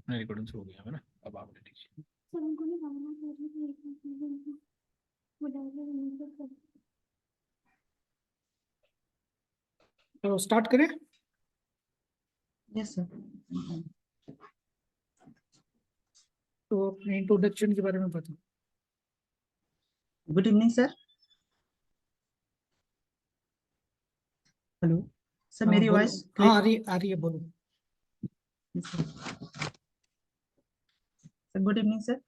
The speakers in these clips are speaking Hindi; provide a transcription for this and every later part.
अपने रिकॉर्डिंग हो गया है ना। अब आप ले लीजिए। तो स्टार्ट करें। Yes sir. तो अपने इंट्रोडक्शन के बारे में बताओ। Good evening sir. Hello sir, हाँ मेरी बोलो। वॉइस हाँ क्लियर? आ रही है बोलो। Sir good evening sir.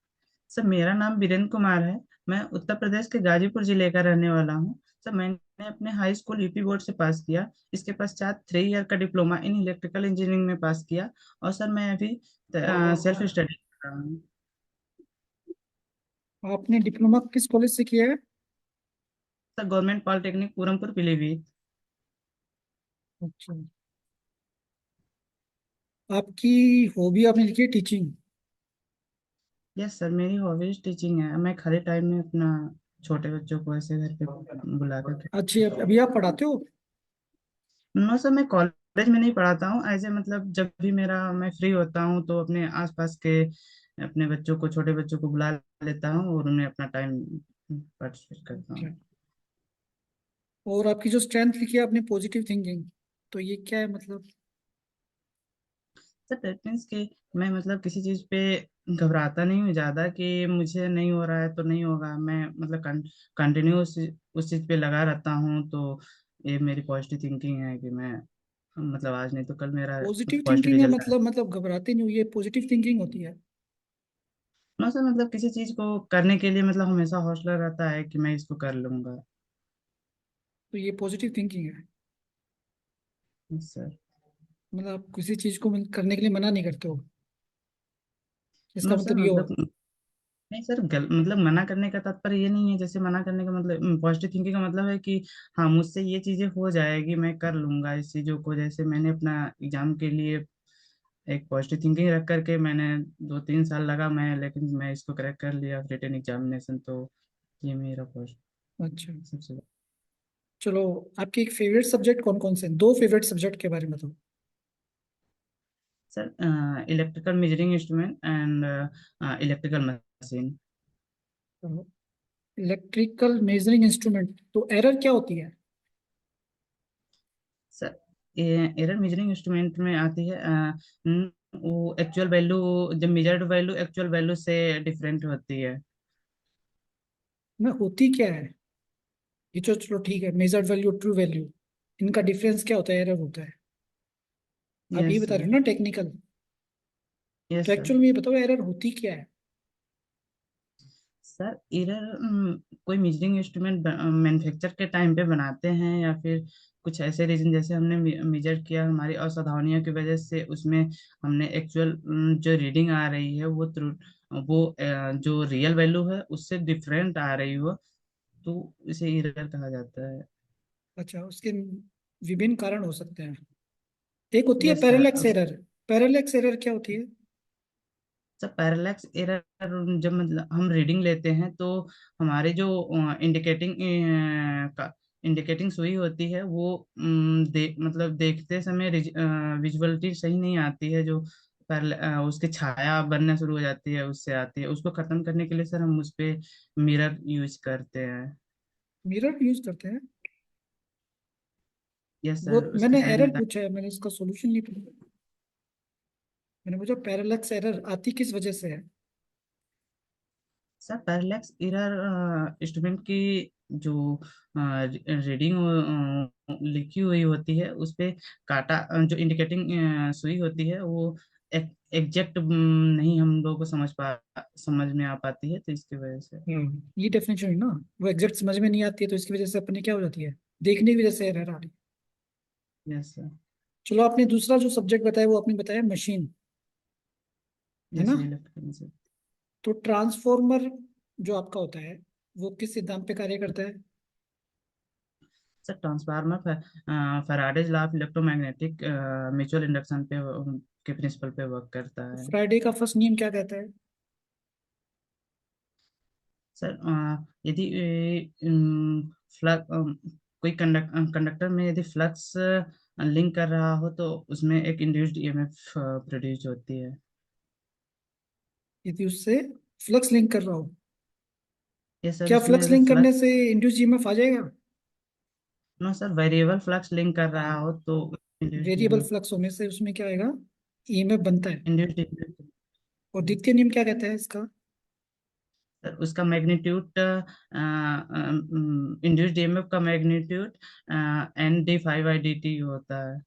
Sir मेरा नाम वीरेंद्र कुमार है। मैं उत्तर प्रदेश के गाजीपुर जिले का रहने वाला हूँ। सर मैंने अपने हाई स्कूल यूपी बोर्ड से पास किया। इसके पश्चात 3 ईयर का डिप्लोमा इन इलेक्ट्रिकल इंजीनियरिंग में पास किया। और सर मैं अभी सेल्फ स्टडी कर रहा हूँ। आपने डिप्लोमा किस कॉलेज से किया है? Sir government polytechnic Puranpur Pilibhit. अच्छा। आपकी हॉबी आपने लिखी है टीचिंग। यस सर, मेरी हॉबीज टीचिंग है। मैं खाली टाइम में अपना छोटे बच्चों को ऐसे घर पे बुला कर। अच्छी, अभी आप पढ़ाते हो? नो सर, मैं कॉलेज में नहीं पढ़ाता हूँ। ऐसे मतलब जब भी मेरा मैं फ्री होता हूँ तो अपने आसपास के अपने बच्चों को, छोटे बच्चों को बुला लेता हूँ और उन्हें अपना टाइम पार्टिसिपेट करता अच्छा। हूँ। और आपकी जो स्ट्रेंथ लिखी है आपने पॉजिटिव थिंकिंग, तो ये क्या है मतलब? सर दैट मीन्स कि मैं मतलब किसी चीज़ पे घबराता नहीं हूँ ज़्यादा कि मुझे नहीं हो रहा है तो नहीं होगा। मैं मतलब कंटिन्यू उस चीज़ पे लगा रहता हूँ। तो ये मेरी पॉजिटिव थिंकिंग है कि मैं मतलब आज नहीं तो कल मेरा पॉजिटिव पॉजिटिव थिंकिंग है रिजल्ट आए। मतलब घबराते नहीं हो, ये पॉजिटिव थिंकिंग होती है। नो सर, मतलब किसी चीज़ को करने के लिए मतलब हमेशा हौसला रहता है कि मैं इसको कर लूंगा। तो ये पॉजिटिव थिंकिंग है। सर। मतलब आप किसी चीज को करने के लिए मना नहीं करते हो, इसका नो सर मतलब ये हो। मतलब नहीं सर, मतलब मना करने का तात्पर्य ये नहीं है। जैसे मना करने का मतलब पॉजिटिव थिंकिंग का मतलब है कि हाँ, मुझसे ये चीजें हो जाएगी, मैं कर लूंगा इस चीजों को। जैसे मैंने अपना एग्जाम के लिए एक पॉजिटिव थिंकिंग रख करके मैंने 2-3 साल लगा मैं, लेकिन मैं इसको क्रैक कर लिया रिटन एग्जामिनेशन। तो ये मेरा पॉजिटिव अच्छा। सबसे चलो, आपके एक फेवरेट सब्जेक्ट कौन कौन से हैं? दो फेवरेट सब्जेक्ट के बारे में बताओ। Sir electrical measuring instrument and electrical machine. Electrical measuring instrument, तो एरर क्या होती है? सर एरर मेजरिंग इंस्ट्रूमेंट में आती है वो एक्चुअल वैल्यू, जब मेजर्ड वैल्यू एक्चुअल वैल्यू से डिफरेंट होती है। में होती क्या है? ये तो चलो ठीक है, मेजर्ड वैल्यू ट्रू वैल्यू, इनका डिफरेंस क्या होता है, एरर होता है। आप ये यस बता रहे सर। हो ना टेक्निकल। तो यस सर। एक्चुअल में ये बताओ एरर होती क्या है? सर एरर कोई मेजरिंग इंस्ट्रूमेंट मैन्युफैक्चर के टाइम पे बनाते हैं या फिर कुछ ऐसे रीजन, जैसे हमने मेजर किया हमारी असावधानियों की वजह से उसमें हमने एक्चुअल जो रीडिंग आ रही है वो वो जो रियल वैल्यू है उससे डिफरेंट आ रही हो, तो इसे एरर कहा जाता है। अच्छा, उसके विभिन्न कारण हो सकते हैं। एक होती है yes parallax sir. Error. Parallax error क्या होती है? सर पैरेलैक्स एरर, जब मतलब हम रीडिंग लेते हैं तो हमारे जो इंडिकेटिंग का इंडिकेटिंग सुई होती है वो मतलब देखते समय विजुअलिटी सही नहीं आती है। जो उसकी छाया बनना शुरू हो जाती है, उससे आती है। उसको खत्म करने के लिए सर हम उस पे मिरर यूज करते हैं। मिरर यूज करते हैं? यस वो सर, उसके मैंने साइड में एरर पूछा है, मैंने इसका सॉल्यूशन नहीं पूछा। मैंने पूछा पैरेलैक्स एरर आती किस वजह से है। सर पैरेलैक्स एरर इंस्ट्रूमेंट की जो रीडिंग लिखी हुई होती है उस पे काटा जो इंडिकेटिंग सुई होती है वो एग्जैक्ट नहीं हम लोगों को समझ में आ पाती है, तो इसकी वजह से। ये डेफिनेशन है ना। वो एग्जैक्ट समझ में नहीं आती है, तो इसकी वजह से अपने क्या हो जाती है, देखने की वजह से एरर आ रही है। Yes sir. चलो, आपने दूसरा जो सब्जेक्ट बताया वो आपने बताया मशीन, है यस ना? Sir, electrical. तो ट्रांसफॉर्मर जो आपका होता है वो किस सिद्धांत पे कार्य करता है? Sir transformer Faraday's law of electromagnetic mutual induction पे के प्रिंसिपल पे वर्क करता है। फ्राइडे का फर्स्ट नियम क्या कहता है? सर यदि फ्लक्स कोई कंडक्टर में यदि फ्लक्स लिंक कर रहा हो तो उसमें एक इंड्यूस्ड ईएमएफ प्रोड्यूस होती है। यदि उससे फ्लक्स लिंक कर रहा हो। ये सर क्या उसमें फ्लक्स अगर लिंक करने फ्लक्स, से इंड्यूस ईएमएफ आ जाएगा? No sir, variable flux link कर रहा हो तो इंड्यूस्ड वेरिएबल ईएमएफ, फ्लक्स होने से उसमें क्या आएगा? ईएमएफ बनता है। Induced EMF. और द्वितीय नियम क्या कहता है इसका? सर उसका मैग्नीट्यूड, इंड्यूस्ड ईएमएफ का magnitude N d phi by d t होता है।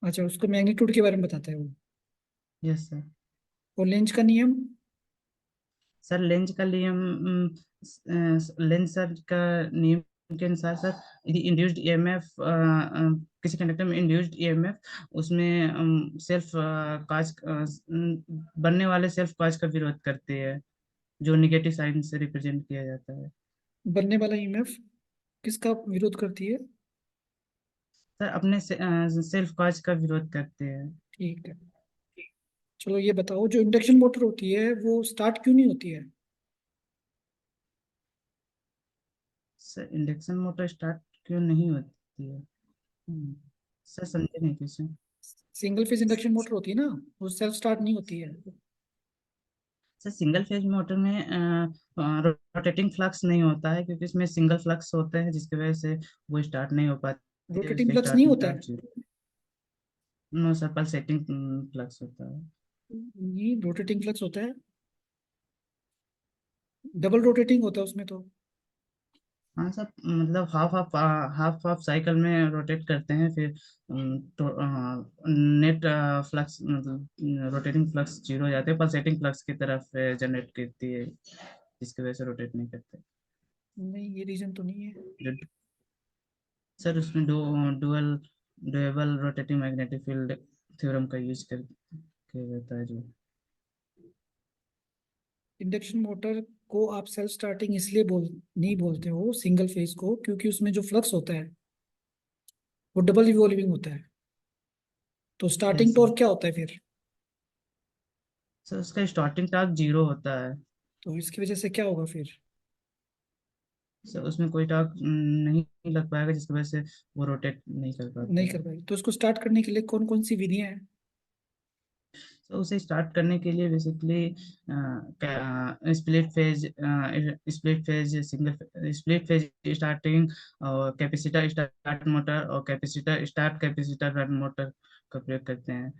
अच्छा, उसको मैग्नीट्यूड के बारे में बताता है वो। Yes sir. और लेंज का नियम? सर लेंज का नियम, लेंज सर का नियम के अनुसार सर, यदि इंड्यूस्ड ईएमएफ, किसी कंडक्टर में इंड्यूस्ड ईएमएफ, उसमें सेल्फ काज बनने वाले सेल्फ काज का विरोध करती है, जो निगेटिव साइन से रिप्रेजेंट किया जाता है। बनने वाला ईएमएफ किसका विरोध करती है? सर अपने सेल्फ काज का विरोध करते हैं। ठीक है। चलो ये बताओ, जो इंडक्शन मोटर होती है वो स्टार्ट क्यों नहीं होती है? सर इंडक्शन मोटर स्टार्ट क्यों नहीं होती है? सर समझे नहीं कैसे? सिंगल फेज इंडक्शन मोटर होती है ना, वो सेल्फ स्टार्ट नहीं होती है। सर सिंगल फेज मोटर में रोटेटिंग फ्लक्स नहीं होता है, क्योंकि इसमें सिंगल फ्लक्स होते हैं, जिसकी वजह से वो स्टार्ट नहीं हो पाती है, रोटेटिंग उसका फ्लक्स नहीं स्टार्टिंग होता टॉर्क है। Zero. No sir, pulsating flux होता है। ये रोटेटिंग फ्लक्स होता है। डबल रोटेटिंग होता है उसमें तो। हाँ सर, मतलब half half half half cycle में रोटेट करते हैं, फिर तो नेट फ्लक्स, मतलब रोटेटिंग फ्लक्स जीरो हो जाते हैं, पल्सेटिंग फ्लक्स की तरफ जनरेट करती है, जिसकी वजह से रोटेट नहीं करते। नहीं, ये रीजन तो नहीं है। जो सर उसमें dual doable rotating magnetic field theorem का यूज कर किया जाता है जो। इंडक्शन मोटर को आप सेल्फ स्टार्टिंग इसलिए नहीं बोलते हो सिंगल फेज को, क्योंकि उसमें जो फ्लक्स होता है वो डबल रिवॉल्विंग होता है। तो स्टार्टिंग यस सर। टॉर्क क्या होता है फिर? सर उसका स्टार्टिंग टॉर्क जीरो होता है। तो इसकी वजह से क्या होगा फिर? सर उसमें कोई टॉर्क नहीं लग पाएगा, जिसकी वजह से वो रोटेट नहीं कर नहीं पाता कर है। पाएगी। तो इसको स्टार्ट करने के लिए कौन कौन सी विधियां हैं? तो उसे स्टार्ट करने के लिए basically split phase single split phase starting, और कैपेसिटर स्टार्ट मोटर, और capacitor start capacitor run motor का प्रयोग करते हैं।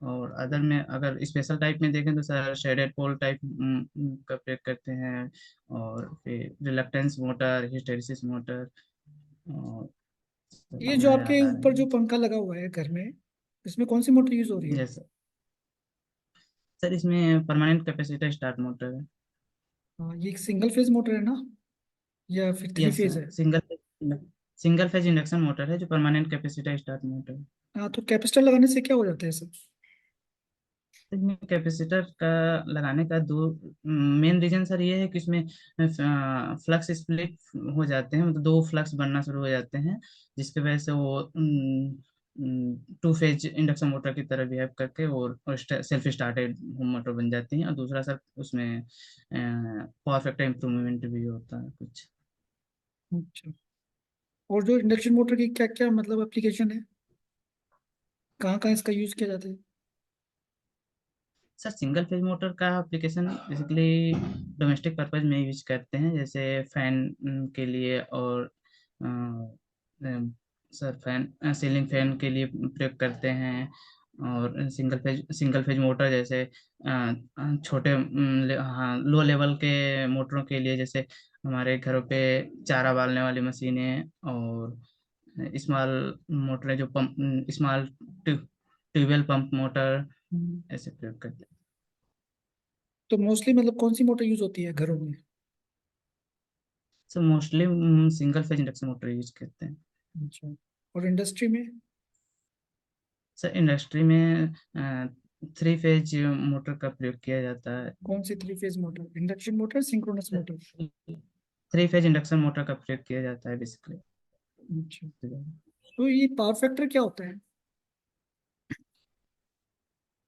और अदर में, अगर स्पेशल टाइप में देखें तो सर शेडेड पोल टाइप का प्रयोग करते हैं, और फिर रिलक्टेंस मोटर, हिस्टैरिसीस मोटर, और ये जो इतना आपके याद आ रहे ऊपर जो हैं। पंखा लगा हुआ है घर में, इसमें कौन सी मोटर यूज हो रही है? यस सर, इसमें परमानेंट कैपेसिटर स्टार्ट मोटर है। हाँ, ये एक सिंगल फेज मोटर है ना, या फिर थ्री यस फेज सर, है? सिंगल फेज इंडक्शन मोटर है, जो परमानेंट कैपेसिटर स्टार्ट मोटर है। हाँ, तो कैपेसिटर लगाने से क्या हो जाता है सब? इसमें कैपेसिटर का लगाने का दो मेन रीजन सर ये है कि इसमें फ्लक्स स्प्लिट हो जाते हैं, मतलब दो फ्लक्स बनना शुरू हो जाते हैं, जिसकी वजह से वो टू फेज इंडक्शन मोटर की तरह बिहेव करके और सेल्फ स्टार्टेड मोटर बन जाती हैं। और दूसरा सर उसमें पावर फैक्टर इम्प्रूवमेंट भी होता है कुछ। अच्छा। और जो इंडक्शन मोटर की क्या क्या मतलब एप्लीकेशन है, कहाँ कहाँ इसका यूज किया जाता है? सर सिंगल फेज मोटर का एप्लीकेशन बेसिकली डोमेस्टिक पर्पज में यूज करते हैं, जैसे फैन के लिए, और सर फैन सीलिंग फैन के लिए प्रयोग करते हैं। और सिंगल फेज मोटर जैसे छोटे हाँ लो लेवल के मोटरों के लिए, जैसे हमारे घरों पे चारा बालने वाली मशीनें, और स्मॉल मोटरें जो pump, small tubewell pump motor, हम्म। ऐसे प्रयोग करते हैं। तो मोस्टली मतलब कौन सी मोटर यूज होती है घरों में? So mostly single phase induction motor use करते हैं। अच्छा। और इंडस्ट्री में? सर इंडस्ट्री में थ्री फेज मोटर का प्रयोग किया जाता है। कौन सी three phase motor? Induction motor, synchronous motor? Three phase induction motor का प्रयोग किया जाता है बेसिकली। अच्छा। तो ये पावर फैक्टर क्या होता है?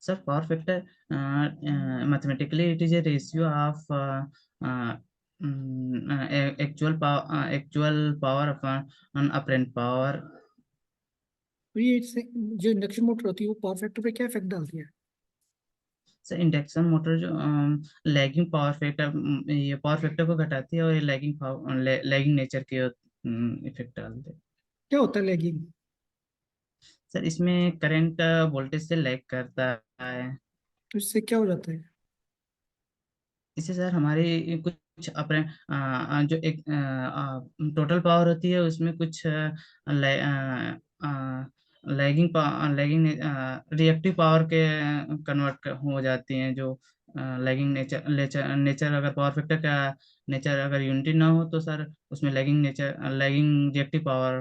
Sir power factor, mathematically it is a ratio of actual power upon apparent power. तो जो इंडक्शन मोटर होती है वो पावर फैक्टर पे क्या इफेक्ट डालती है? सर इंडक्शन मोटर जो लैगिंग पावर फैक्टर, ये पावर फैक्टर को घटाती है और ये लैगिंग नेचर के इफेक्ट डालते हैं। क्या होता है लैगिंग? सर इसमें करंट वोल्टेज से लैग करता है। तो इससे क्या हो जाता है? इससे सर हमारी कुछ अपने जो एक टोटल पावर होती है उसमें कुछ लैगिंग लैगिंग रिएक्टिव पावर के कन्वर्ट हो जाती हैं, जो लैगिंग नेचर नेचर नेचर अगर पावर फैक्टर का नेचर अगर यूनिटी ना हो तो सर उसमें लैगिंग रिएक्टिव पावर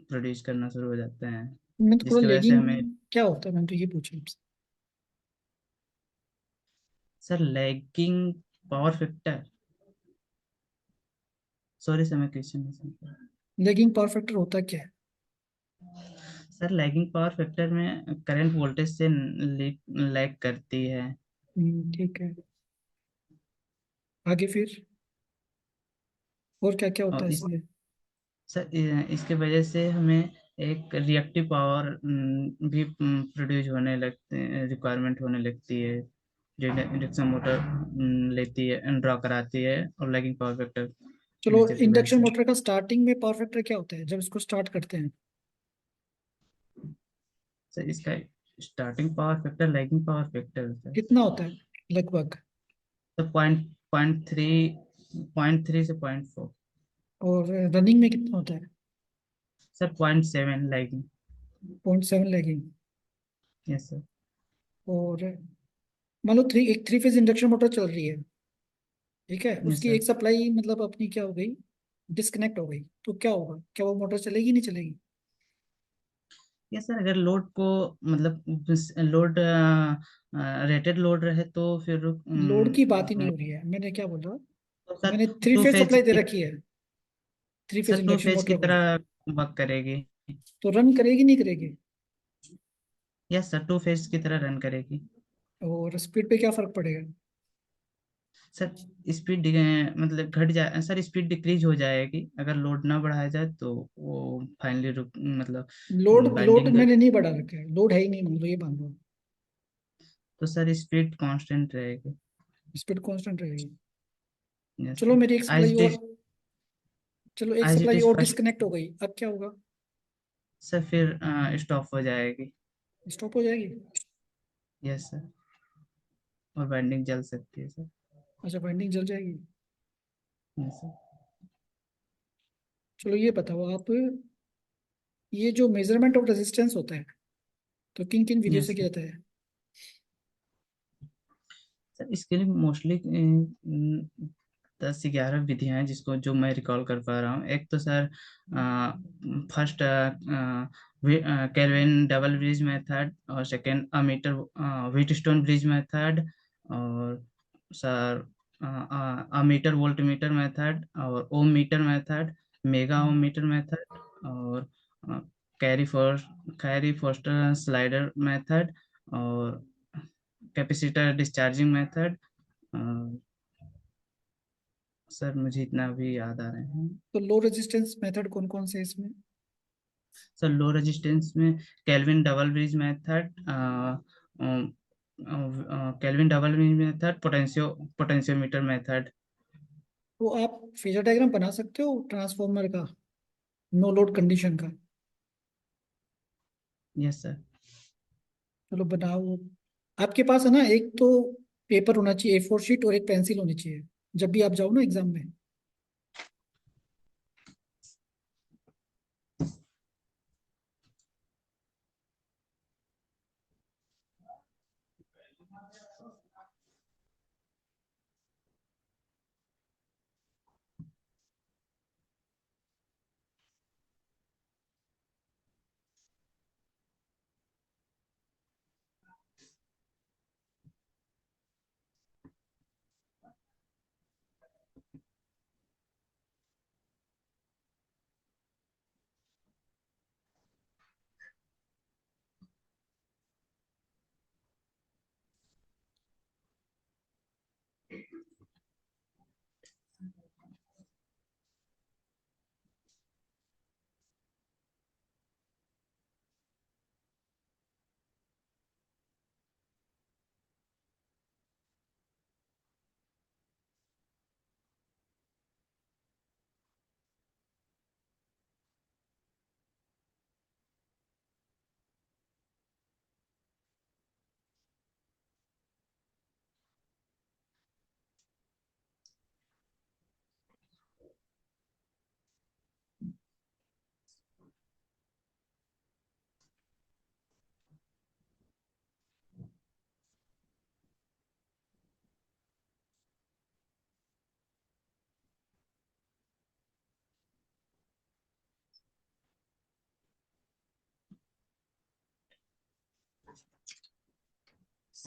प्रोड्यूस करना शुरू हो जाते हैं, मैं तो पूरा जिसकी वजह से लैगिंग हमें। क्या होता है, मैंने तो ये पूछा आपसे। Sir lagging power factor, sorry sir मैं क्वेश्चन नहीं समझ पाया। लैगिंग पावर फैक्टर होता क्या है? सर लैगिंग पावर फैक्टर में करंट वोल्टेज से लैग करती है। ठीक है। आगे फिर और क्या क्या होता और है इस इसमें? सर इसके वजह से हमें एक रिएक्टिव पावर भी प्रोड्यूस होने लगते हैं, रिक्वायरमेंट होने लगती है, जो इंडक्शन मोटर लेती है, ड्रॉ कराती है, और लैगिंग पावर फैक्टर चलो, नेचर की वजह इंडक्शन से। मोटर का स्टार्टिंग में पावर फैक्टर क्या होता है जब इसको स्टार्ट करते हैं? सर इसका starting power factor lagging power factor होता है। कितना होता है लगभग? तो पॉइंट पॉइंट थ्री से 0.4। और रनिंग में कितना होता है? Sir 0.7 lagging. 0.7 lagging. Yes sir. और मान लो एक थ्री फेज इंडक्शन मोटर चल रही है, ठीक है, यस उसकी सर। एक सप्लाई मतलब अपनी क्या हो गई, डिस्कनेक्ट हो गई, तो क्या होगा? क्या वो मोटर चलेगी नहीं चलेगी? यस सर, अगर लोड को मतलब लोड रेटेड लोड रहे तो फिर लोड की बात ही नहीं हो रही है, मैंने क्या बोला, तो सर मैंने three two phase phase supply दे की रखी है, three phase sir two induction phase की मोटर को, तरह वर्क करेगी। तो रन करेगी नहीं करेगी? यस सर, टू फेज की तरह रन करेगी। और स्पीड पे क्या फर्क पड़ेगा? सर स्पीड मतलब घट जाए सर, स्पीड डिक्रीज हो जाएगी अगर लोड ना बढ़ाया जाए, तो वो फाइनली रुक मतलब लोड लोड बाइंडिंग। मैंने नहीं बढ़ा रखा है, लोड है ही नहीं, मान लो ये मान लो। तो सर स्पीड कांस्टेंट रहेगी। स्पीड कांस्टेंट रहेगी। यस चलो सर। मेरी एक एज सप्लाई इट और, इज चलो एक एज इट सप्लाई इज और फर्स्ट। डिस्कनेक्ट हो गई, अब क्या होगा? सर फिर स्टॉप हो जाएगी। स्टॉप हो जाएगी? Yes sir. और बाइंडिंग जल सकती है सर। अच्छा, वाइंडिंग जल जाएगी। Yes sir. चलो ये बताओ आप, ये जो मेजरमेंट ऑफ रेजिस्टेंस होता है तो किन किन विधियों यस से किया सर। जाता है? सर इसके लिए मोस्टली 10 11 विधियां हैं जिसको जो मैं रिकॉल कर पा रहा हूँ। एक तो sir first Kelvin double bridge method, और second ammeter Wheatstone bridge method, और सर अमीटर वोल्टमीटर मेथड, और ohm meter method, mega ohm meter method, और Carey four Carey Foster slider method, और कैपेसिटर डिस्चार्जिंग मेथड। सर मुझे इतना भी याद आ रहे हैं। तो लो रेजिस्टेंस मेथड कौन कौन से हैं इसमें? सर लो रेजिस्टेंस में kelvin double bridge method, kelvin double bridge method, potentiometer method. तो आप फेजर डायग्राम बना सकते हो ट्रांसफॉर्मर का, नो लोड कंडीशन का? Yes sir. चलो बनाओ। आपके पास है ना, एक तो पेपर होना चाहिए, A4 शीट, और एक पेंसिल होनी चाहिए जब भी आप जाओ ना एग्जाम में।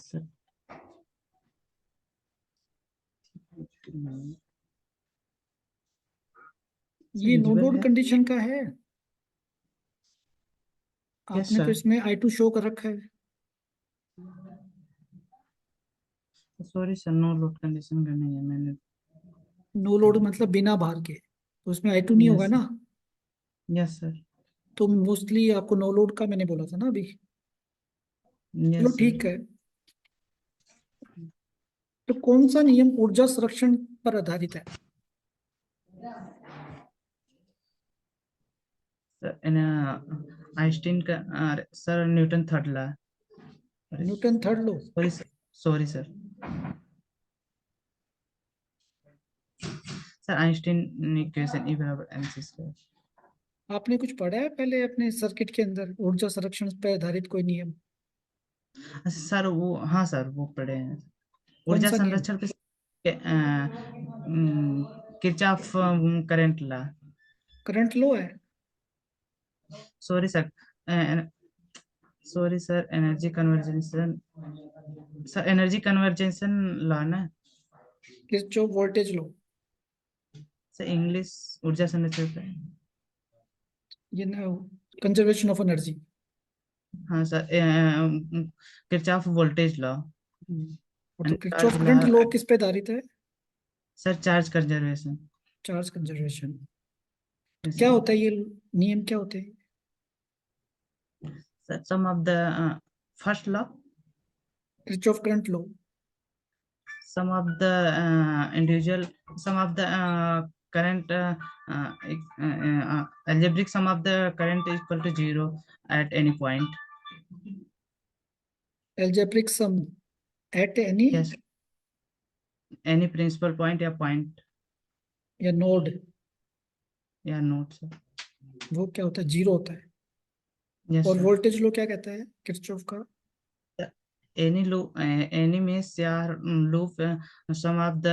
सर। सर ये नो विजिबल लोड है। कंडीशन का है। यस आपने तो सर। इसमें I2 शो कर रखा है। Sorry sir, no load condition का नहीं है मैंने। नो लोड मतलब बिना भार के, तो उसमें I2 नहीं होगा यस सर। ना। Yes sir. तो मोस्टली आपको नो लोड का मैंने बोला था ना अभी। चलो यस सर। ठीक है। तो कौन सा नियम ऊर्जा संरक्षण पर आधारित है? सर आइंस्टीन का sir Newton third law. Newton third लो। Sorry sir. Sorry sir. Sir Einstein equation E बराबर mc स्क्वायर। आपने कुछ पढ़ा है पहले अपने सर्किट के अंदर ऊर्जा संरक्षण पर आधारित कोई नियम? अच्छा सर, वो हाँ सर वो पढ़े हैं। कौन ऊर्जा सा नियम? संरक्षण के Kirchhoff current law. Current law है। Sorry sir. Sorry sir, energy conversion. Sir energy conversion law ना। Kirchhoff voltage law. Sir English ऊर्जा संरक्षण पे। ये ना, कंजर्वेशन ऑफ एनर्जी। हाँ सर, किरचॉफ वोल्टेज लॉ। और तो and Kirchhoff third law. Current law किस पे आधारित है? Sir charge conservation. Charge conservation. तो क्या होता है ये नियम, क्या होते हैं? Sir sum of the first law. Kirchhoff current low. some of the individual some of the current algebraic sum of the current is equal to zero at any point. Algebraic sum at any, Yes, any principal point या point या नोड। या नोट सर। वो क्या होता है? जीरो होता है। यस और सर। वोल्टेज लो क्या कहता है किरचॉफ का? any loop any mesh या loop sum of the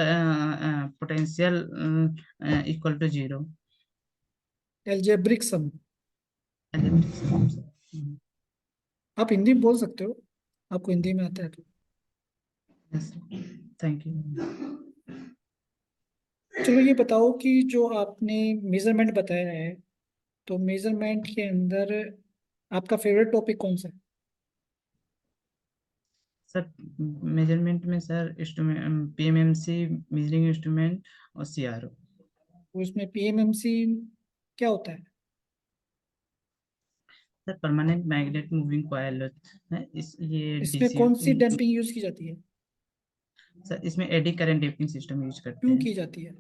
potential equal to zero. Algebraic sum. algebraic sum sir. आप हिंदी में बोल सकते हो, आपको हिंदी में आता है तो। Yes sir. Thank you. चलो ये बताओ कि जो आपने मेजरमेंट बताया है, तो मेजरमेंट के अंदर आपका फेवरेट टॉपिक कौन सा है? सर मेजरमेंट में sir instrument PMMC measuring instrument और सीआरओ। वो इसमें पीएमएमसी क्या होता है? Sir permanent magnet moving coil है इस ये इसमें डीसी। कौन सी डैम्पिंग यूज की जाती है? सर इसमें eddy current damping system use करते क्यों हैं। की जाती है?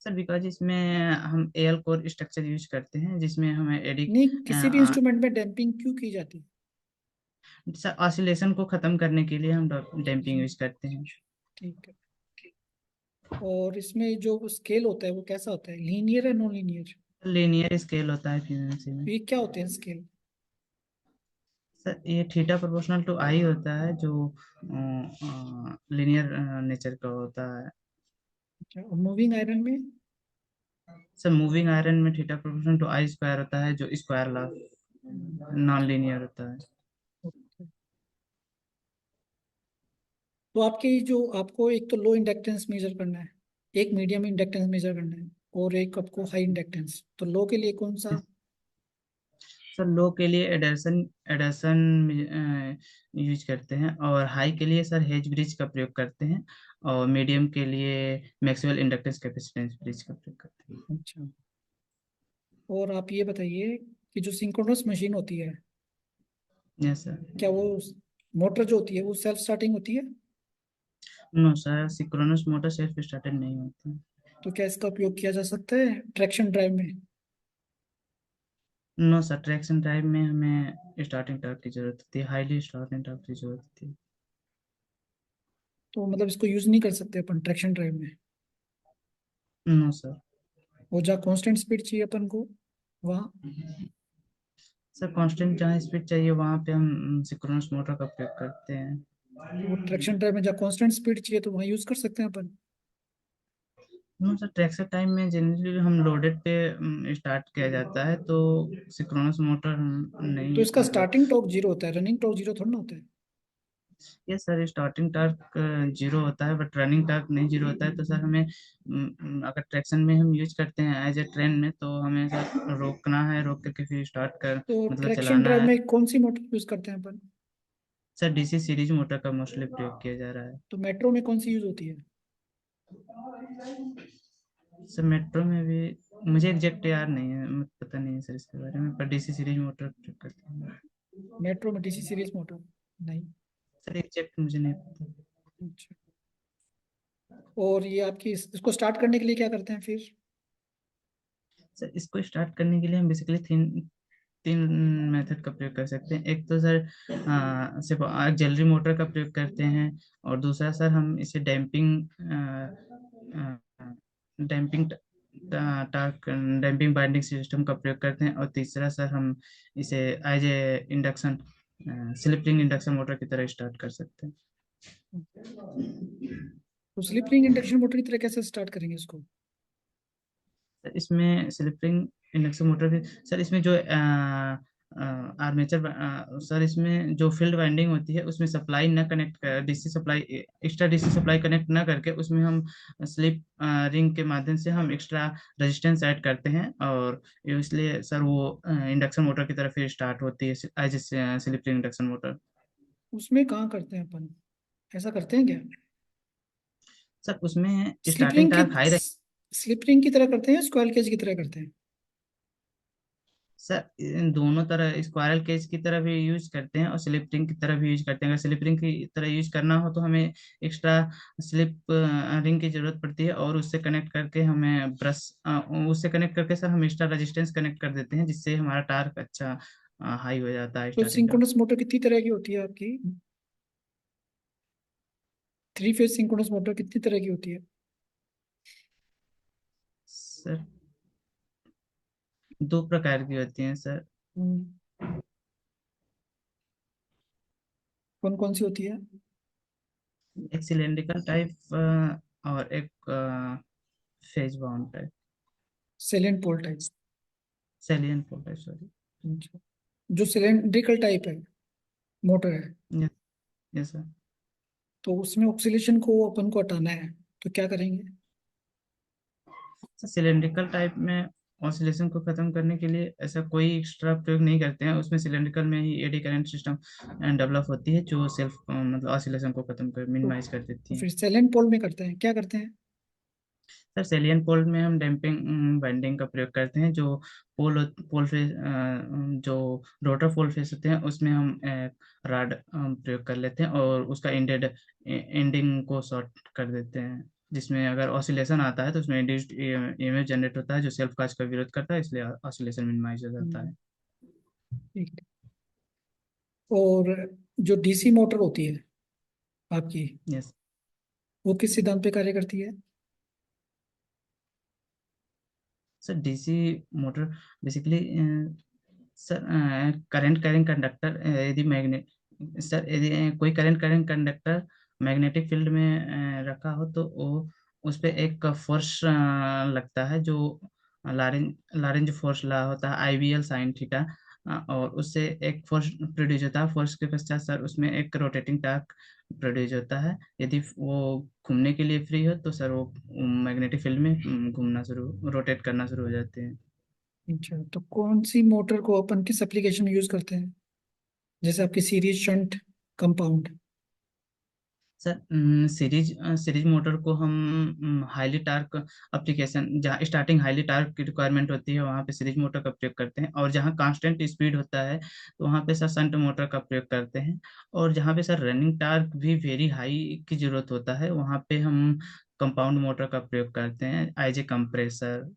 सर बिकॉज इसमें हम एल कोर स्ट्रक्चर यूज करते हैं जिसमें हमें एडी नहीं, किसी भी इंस्ट्रूमेंट में डैम्पिंग क्यों की जाती है? सर ऑसिलेशन को खत्म करने के लिए हम डैम्पिंग यूज करते हैं। ठीक है। और इसमें जो स्केल होता है वो कैसा होता है, लीनियर है नॉन लीनियर? लीनियर स्केल होता है पीएमएमसी में। ये क्या होते हैं स्केल? सर ये थीटा प्रोपोर्शनल टू आई होता है जो लीनियर नेचर का होता है। और मूविंग आयरन में? सर मूविंग आयरन में theta proportional to I square होता है जो स्क्वायर लॉ नॉन लीनियर होता है। तो आपकी जो आपको एक तो लो इंडक्टेंस मेजर करना है, एक मीडियम इंडक्टेंस मेजर करना है, और एक आपको हाई इंडक्टेंस, तो लो के लिए कौन सा? सर लो के लिए एडर्सन एडर्सन यूज करते हैं और हाई के लिए सर हेज ब्रिज का प्रयोग करते हैं और मीडियम के लिए मैक्सवेल इंडक्टेंस कैपेसिटेंस ब्रिज का प्रयोग करते हैं। अच्छा। और आप ये बताइए कि जो सिंक्रोनस मशीन होती है, यस सर। क्या वो मोटर जो होती है वो सेल्फ स्टार्टिंग होती है? No sir, synchronous motor self started नहीं होती। तो क्या इसका उपयोग किया जा सकता है ट्रैक्शन ड्राइव में? नो सर, ट्रैक्शन ड्राइव में हमें स्टार्टिंग टॉर्क की जरूरत होती है, हाईली स्टार्टिंग टॉर्क की जरूरत होती है। तो मतलब इसको यूज नहीं कर सकते अपन ट्रैक्शन ड्राइव में? No sir. वो जहाँ कांस्टेंट स्पीड चाहिए अपन को वहाँ? सर कांस्टेंट जहाँ स्पीड चाहिए वहाँ पे हम सिंक्रोनस मोटर का प्रयोग करते हैं। वो ट्रैक्शन ड्राइव में जहाँ कांस्टेंट स्पीड चाहिए तो वहाँ यूज कर सकते हैं अपन? नो सर, ट्रैक्शन टाइम में जनरली हम लोडेड पे स्टार्ट किया जाता है तो सिंक्रोनस मोटर तो नहीं इसका मतलब। स्टार्टिंग टॉर्क जीरो होता है, रनिंग टॉर्क जीरो थोड़ा ना होता है। ये सर स्टार्टिंग टार्क जीरो होता है, बट रनिंग टार्क नहीं जीरो होता है। तो सर हमें अगर ट्रैक्शन में हम यूज करते हैं एज ए ट्रेन में, तो हमें सर रोकना है, रोक करके फिर स्टार्ट कर तो मतलब ट्रैक्शन चलाना ड्राइव है। में कौन सी मोटर यूज करते हैं अपन? सर डीसी सीरीज मोटर का मोस्टली प्रयोग किया जा रहा है। तो मेट्रो में कौन सी यूज होती है? सर मेट्रो में भी मुझे एग्जैक्ट याद नहीं है, पता नहीं है सर इसके बारे में, पर डीसी सीरीज मोटर प्रयोग करते हैं। मेट्रो में डीसी सीरीज मोटर? नहीं। सर एग्जैक्ट मुझे नहीं पता। अच्छा। और ये आपकी इसको स्टार्ट करने के लिए क्या करते हैं फिर? सर इसको स्टार्ट करने के लिए हम बेसिकली तीन तीन मेथड का प्रयोग कर सकते हैं। एक तो सर सिर्फ ऑक्सिलरी मोटर का प्रयोग करते हैं, और दूसरा सर हम इसे damping torque damping winding system का प्रयोग करते हैं, और तीसरा सर हम इसे as a induction slip ring induction motor की तरह स्टार्ट कर सकते हैं। तो स्लिप रिंग इंडक्शन मोटर की तरह कैसे स्टार्ट करेंगे इसको? सर इसमें स्लिप रिंग इंडक्शन मोटर भी सर, इसमें जो आर्मेचर सर इसमें जो फील्ड वाइंडिंग होती है उसमें सप्लाई न कनेक्ट कर, DC supply extra DC supply connect ना करके उसमें हम स्लिप रिंग के माध्यम से हम एक्स्ट्रा रेजिस्टेंस ऐड करते हैं, और इसलिए सर वो इंडक्शन मोटर की तरफ फिर स्टार्ट होती है as a slip ring induction motor. उसमें कहाँ करते हैं अपन? ऐसा करते हैं क्या? सर उसमें स्लिप स्टार्टिंग रिंग की टार्क हाई। स्लिप रिंग की तरह करते हैं, स्क्वेयर केज की तरह करते हैं? सर इन दोनों तरह स्क्वायरल केज की तरह भी यूज करते हैं और स्लिप रिंग की तरह भी यूज करते हैं। अगर स्लिप रिंग की तरह यूज करना हो तो हमें एक्स्ट्रा स्लिप रिंग की जरूरत पड़ती है, और उससे कनेक्ट करके हमें ब्रश उससे कनेक्ट करके सर हम एक्स्ट्रा रेजिस्टेंस कनेक्ट कर देते हैं, जिससे हमारा टार्क अच्छा हाई हो जाता है तो स्टार्टिंग टार्क। सिंक्रोनस मोटर कितनी तरह की होती है आपकी? थ्री फेज सिंक्रोनस मोटर कितनी तरह की होती है? सर दो प्रकार की होती हैं सर। कौन कौन सी होती है? एक सिलेंड्रिकल टाइप और एक फेज बाउंड टाइप। सेलेंट पोल टाइप? सेलियन पोल टाइप, सॉरी। जो सिलेंड्रिकल टाइप है मोटर है, यस, यस सर। तो उसमें ऑक्सीलेशन को अपन को हटाना है, तो क्या करेंगे? सिलेंड्रिकल टाइप में ऑसिलेशन को खत्म करने के लिए ऐसा कोई एक्स्ट्रा प्रयोग नहीं करते हैं। उसमें सिलेंड्रिकल में ही एडी करंट सिस्टम डेवलप होती है, जो सेल्फ मतलब ऑसिलेशन को खत्म कर तो, मिनिमाइज कर देती तो है। फिर सेलेंट पोल में करते हैं, क्या करते हैं? सर सेलियन पोल में हम डैम्पिंग बाइंडिंग का प्रयोग करते हैं। जो पोल फेस जो रोटर पोल फेस होते हैं उसमें हम राड प्रयोग कर लेते हैं, और उसका एंडिंग को शॉर्ट कर देते हैं, जिसमें अगर ऑसिलेशन आता है तो उसमें इंड्यूस्ड ईएमएफ जनरेट होता है, जो सेल्फ काज का विरोध करता है, इसलिए ऑसिलेशन मिनिमाइज हो जाता हम्म, है। ठीक है। और जो डीसी मोटर होती है आपकी, यस वो किस सिद्धांत पे कार्य करती है? Sir DC motor basically sir current carrying conductor यदि मैग्नेट सर यदि कोई current carrying conductor magnetic field में रखा हो, तो वो उस पे एक फोर्स लगता है, जो लारेंज फोर्स ला होता है, आईवीएल साइन थीटा। और उससे एक फोर्स प्रोड्यूस होता है। फोर्स के पश्चात सर उसमें एक रोटेटिंग टार्क प्रोड्यूस होता है। यदि वो घूमने के लिए फ्री हो तो सर वो मैग्नेटिक फील्ड में घूमना शुरू रोटेट करना शुरू हो जाते हैं। अच्छा, तो कौन सी मोटर को अपन किस एप्लीकेशन में यूज करते हैं? जैसे आपकी series shunt compound? Sir series motor को हम हाईली टार्क एप्लीकेशन, जहाँ स्टार्टिंग हाईली टार्क की रिक्वायरमेंट होती है वहाँ पे सीरीज मोटर का प्रयोग करते हैं, और जहाँ कांस्टेंट स्पीड होता है तो वहाँ पे सर शंट मोटर का प्रयोग करते हैं, और जहाँ पे सर रनिंग टार्क भी वेरी हाई की जरूरत होता है वहाँ पे हम कंपाउंड मोटर का प्रयोग करते हैं as a compressor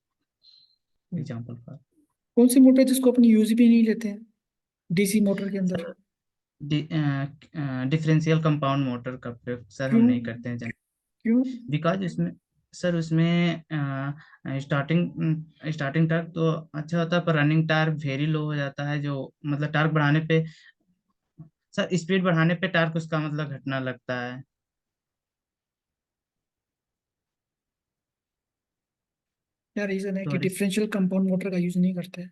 example for. कौन सी मोटर है जिसको अपन यूज भी नहीं लेते हैं डीसी मोटर के अंदर? सर डिफरेंशियल कंपाउंड मोटर का प्रयोग सर हम क्यों? नहीं करते हैं, क्यों? बिकॉज उसमें सर उसमें स्टार्टिंग टार्क तो अच्छा होता है, पर रनिंग टार्क वेरी लो हो जाता है, जो मतलब टार्क बढ़ाने पे सर स्पीड बढ़ाने पे टार्क उसका मतलब घटना लगता है। क्या रीजन है कि सॉरी डिफरेंशियल कंपाउंड मोटर का यूज नहीं करते हैं?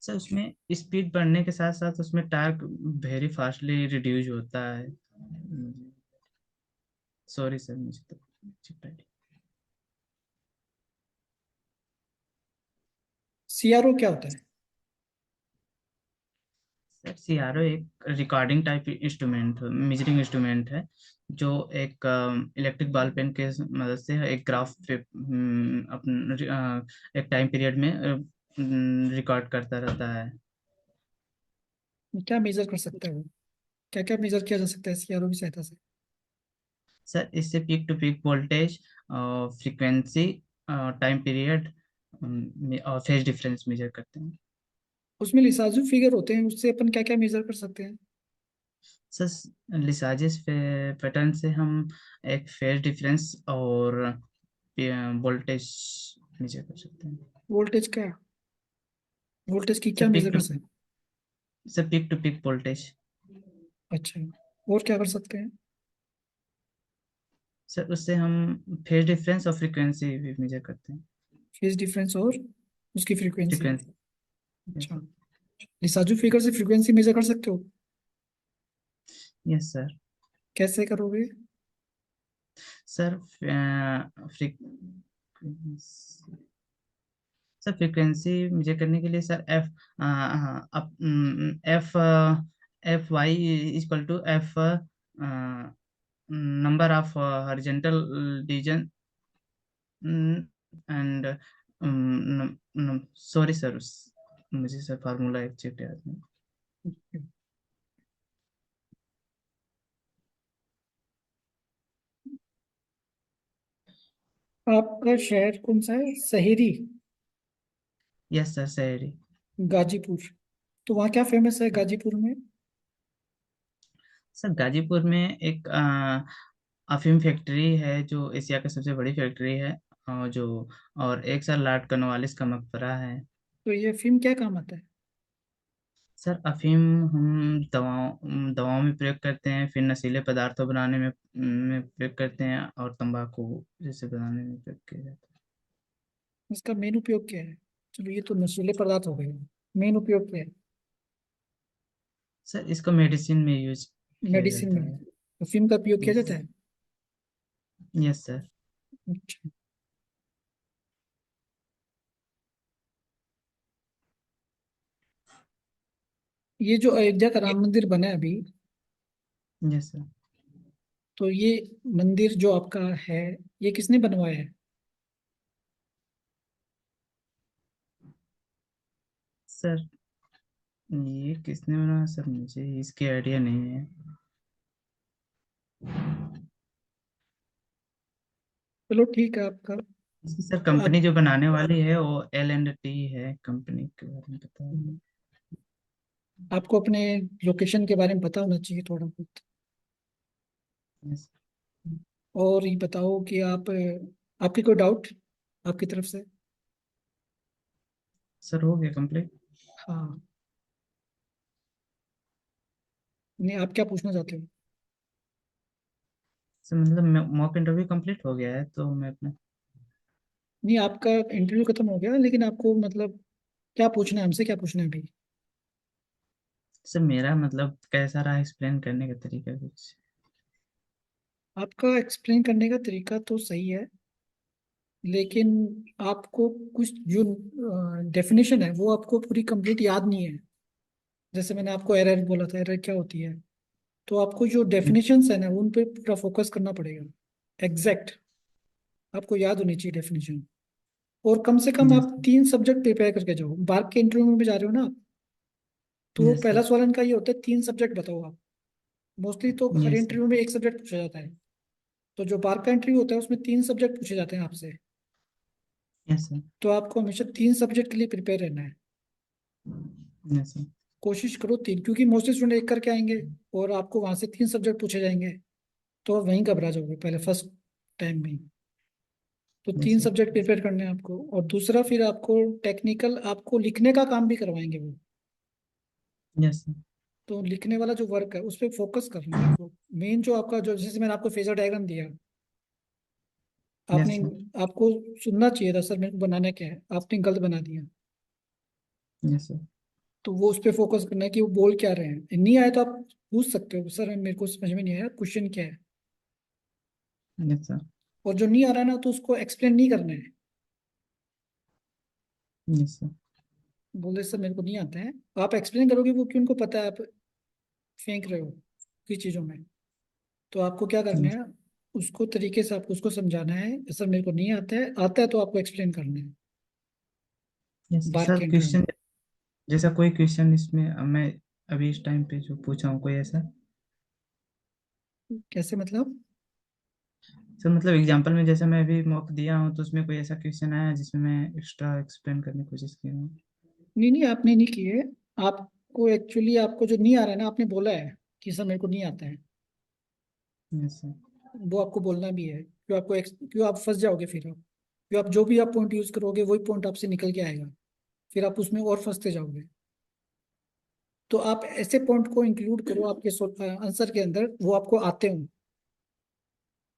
सर उसमें स्पीड बढ़ने के साथ साथ उसमें टार्क वेरी फास्टली रिड्यूस होता है। सॉरी सर, मुझे तो सीआरओ क्या होता है? सर सीआरओ एक recording type instrument measuring instrument है, जो एक इलेक्ट्रिक बॉल पेन के मदद से एक ग्राफ पे अपन एक टाइम पीरियड में रिकॉर्ड करता रहता है। क्या मेजर कर सकता है वो? क्या क्या मेजर किया जा सकता है सीआरओ की सहायता से? सर इससे peak to peak voltage, frequency, time period और फेज डिफरेंस मेजर करते हैं। उसमें लिसाजू फिगर होते हैं, उससे अपन क्या क्या मेजर कर सकते हैं? सर लिसाजिस पैटर्न से हम एक फेज डिफरेंस और वोल्टेज मेजर कर सकते हैं। वोल्टेज क्या? वोल्टेज की क्या सर मेजर कर सकते हैं? Peak to peak voltage. अच्छा, और क्या कर सकते हैं? सर उससे हम फेज डिफरेंस और फ्रीक्वेंसी भी मेजर करते हैं। फेज डिफरेंस और उसकी फ्रीक्वेंसी। फ्रीक्वेंसी। अच्छा, लिसाजू फिगर से फ्रीक्वेंसी मेजर कर सकते हो? Yes sir. कैसे करोगे? सर सर फ्रीक्वेंसी मेजर करने के लिए sir f f y equal to f number of horizontal division and sorry sir, मुझे सर फार्मूला एग्जैक्ट याद नहीं। आपका शहर कौन सा है? शहरी? यस सर सही। गाजीपुर? तो वहाँ क्या फेमस है गाजीपुर में? सर गाजीपुर में एक अफीम फैक्ट्री है जो एशिया की सबसे बड़ी फैक्ट्री है, और एक सर लॉर्ड कॉर्नवालिस का मकबरा है। तो ये फिल्म क्या काम आता है? सर अफीम हम दवाओं में प्रयोग करते हैं, फिर नशीले पदार्थों बनाने में प्रयोग करते हैं, और तंबाकू जैसे बनाने में प्रयोग किया जाता है। इसका मेन उपयोग क्या है? चलो ये तो नशीले पदार्थ हो गए, मेन उपयोग क्या है? सर इसको मेडिसिन में यूज किया मेडिसिन जाता में? है। तो फिल्म का उपयोग किया यस। जाता है? Yes sir. अच्छा। ये जो अयोध्या का राम मंदिर बना है अभी, यस सर। तो ये मंदिर जो आपका है, ये किसने बनवाया है? सर ये किसने बनाया सर, मुझे इसकी आइडिया नहीं है। चलो ठीक है आपका। इसकी सर अब कंपनी जो बनाने वाली है वो L&T है, कंपनी के बारे में पता है। आपको अपने लोकेशन के बारे में पता होना चाहिए थोड़ा बहुत। यस। और ये बताओ कि आप, आपकी कोई डाउट आपकी तरफ से? सर हो गया कंप्लीट। हाँ, नहीं आप क्या पूछना चाहते हो? सर मतलब मॉक इंटरव्यू कंप्लीट हो गया है, तो मैं अपना। नहीं, आपका इंटरव्यू खत्म हो गया, लेकिन आपको मतलब क्या पूछना है हमसे, क्या पूछना है अभी? सर मेरा मतलब कैसा रहा एक्सप्लेन करने का तरीका कुछ। आपका एक्सप्लेन करने का तरीका तो सही है, लेकिन आपको कुछ जो डेफिनेशन है वो आपको पूरी कंप्लीट याद नहीं है। जैसे मैंने आपको एरर बोला था, एरर क्या होती है, तो आपको जो डेफिनेशंस है ना उन पे पूरा फोकस करना पड़ेगा। एग्जैक्ट आपको याद होनी चाहिए डेफिनेशन। और कम से कम यस आप 3 सब्जेक्ट प्रिपेयर करके जाओ, बार्क के इंटरव्यू में भी जा रहे हो ना आप, तो यस पहला सर। सवाल इनका ये होता है 3 सब्जेक्ट बताओ आप। मोस्टली तो हर यस सर। इंटरव्यू में एक सब्जेक्ट पूछा जाता है, तो जो बार्क का इंटरव्यू होता है उसमें 3 सब्जेक्ट पूछे जाते हैं आपसे। Yes sir. तो आपको हमेशा 3 सब्जेक्ट के लिए प्रिपेयर रहना है। Yes sir. कोशिश करो तीन, क्योंकि मोस्टली स्टूडेंट एक करके आएंगे और आपको वहां से 3 सब्जेक्ट पूछे जाएंगे, तो आप वहीं घबरा जाओगे पहले फर्स्ट टाइम में ही। तो यस तीन सर। सब्जेक्ट प्रिपेयर करने हैं आपको, और दूसरा फिर आपको टेक्निकल, आपको लिखने का काम भी करवाएंगे वो। Yes sir. तो लिखने वाला जो वर्क है उस पर फोकस करना है आपको। मेन जो आपका, जो जैसे मैंने आपको फेजर डायग्राम दिया, आपने, यस सर। आपको सुनना चाहिए था सर मेरे को बनाना क्या है, आपने गलत बना दिया। Yes sir. तो वो उस पर फोकस करना है कि वो बोल क्या रहे हैं। नहीं आए तो आप पूछ सकते हो, सर मेरे को समझ में नहीं आया, क्वेश्चन क्या है। Yes sir. और जो नहीं आ रहा ना, तो उसको एक्सप्लेन नहीं करना है। Yes sir. बोले सर मेरे को नहीं आता है, आप एक्सप्लेन करोगे, वो क्यों उनको पता है आप फेंक रहे हो किस चीज़ों में। तो आपको क्या करना यस। है, उसको तरीके से आपको उसको समझाना है, सर मेरे को नहीं आता है, आता है तो आपको एक्सप्लेन करना है यस बात सर, के इंटरव्यू क्वेश्चन में। जैसा कोई क्वेश्चन इसमें मैं अभी इस टाइम पे जो पूछा हूँ कोई ऐसा। कैसे मतलब? सर मतलब एग्जांपल में जैसे मैं अभी मॉक दिया हूँ तो उसमें कोई ऐसा क्वेश्चन आया जिसमें मैं एक्स्ट्रा एक्सप्लेन करने की कोशिश की हूँ। नहीं नहीं, आपने नहीं किए। आपको एक्चुअली, आपको जो नहीं आ रहा है ना, आपने बोला है कि सर मेरे को नहीं आता है। Yes sir. वो आपको बोलना भी है, क्यों आपको क्यों आप फंस जाओगे फिर। आप क्यों, आप जो भी आप पॉइंट यूज करोगे वही पॉइंट आपसे निकल के आएगा, फिर आप उसमें और फंसते जाओगे। तो आप ऐसे पॉइंट को इंक्लूड करो आपके आंसर के अंदर, वो आपको आते हो।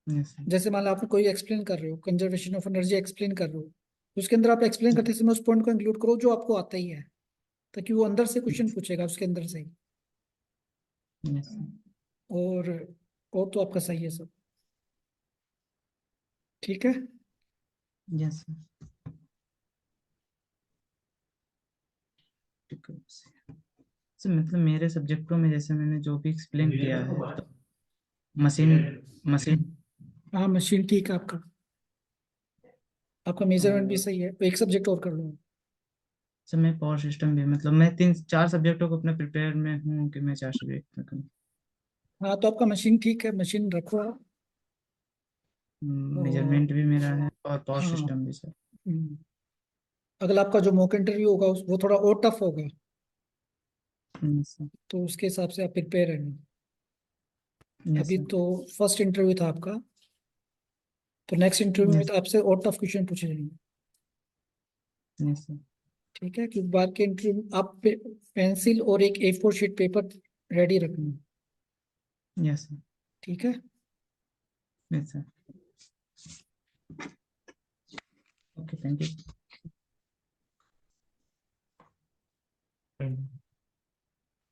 Yes sir. जैसे मान लो आप कोई एक्सप्लेन कर रहे हो, कंजर्वेशन ऑफ एनर्जी एक्सप्लेन कर रहे हो, तो उसके अंदर आप एक्सप्लेन करते समय उस पॉइंट को इंक्लूड करो जो आपको आता ही है, ताकि वो अंदर से क्वेश्चन पूछेगा उसके अंदर से ही। Yes sir. और और तो आपका सही है सब। ठीक है। Yes sir. ठीक है सर, मतलब मेरे सब्जेक्टों में जैसे मैंने जो भी एक्सप्लेन किया है तो मशीन मशीन हाँ, मशीन ठीक है आपका। आपका मेजरमेंट भी सही है, एक सब्जेक्ट और कर लो। सर मैं पावर सिस्टम भी मतलब मैं तीन चार सब्जेक्टों को अपने प्रिपेयर में हूँ कि मैं चार सब्जेक्ट में करूँ। हाँ, तो आपका मशीन ठीक है, मशीन रखो आप। और मेजरमेंट भी मेरा है और पावर हाँ, सिस्टम भी सर। अगला आपका जो मॉक इंटरव्यू होगा वो थोड़ा और टफ होगा, सर। तो उसके हिसाब से आप प्रिपेयर रहना। यस अभी सर। तो फर्स्ट इंटरव्यू था आपका, तो नेक्स्ट इंटरव्यू में यस। तो आपसे और टफ क्वेश्चन पूछे जाएंगे। Yes sir. ठीक है, क्योंकि बाद के इंटरव्यू आप पेंसिल और एक A4 शीट पेपर रेडी रखना। Yes sir. ठीक है। Yes sir. Okay, thank you.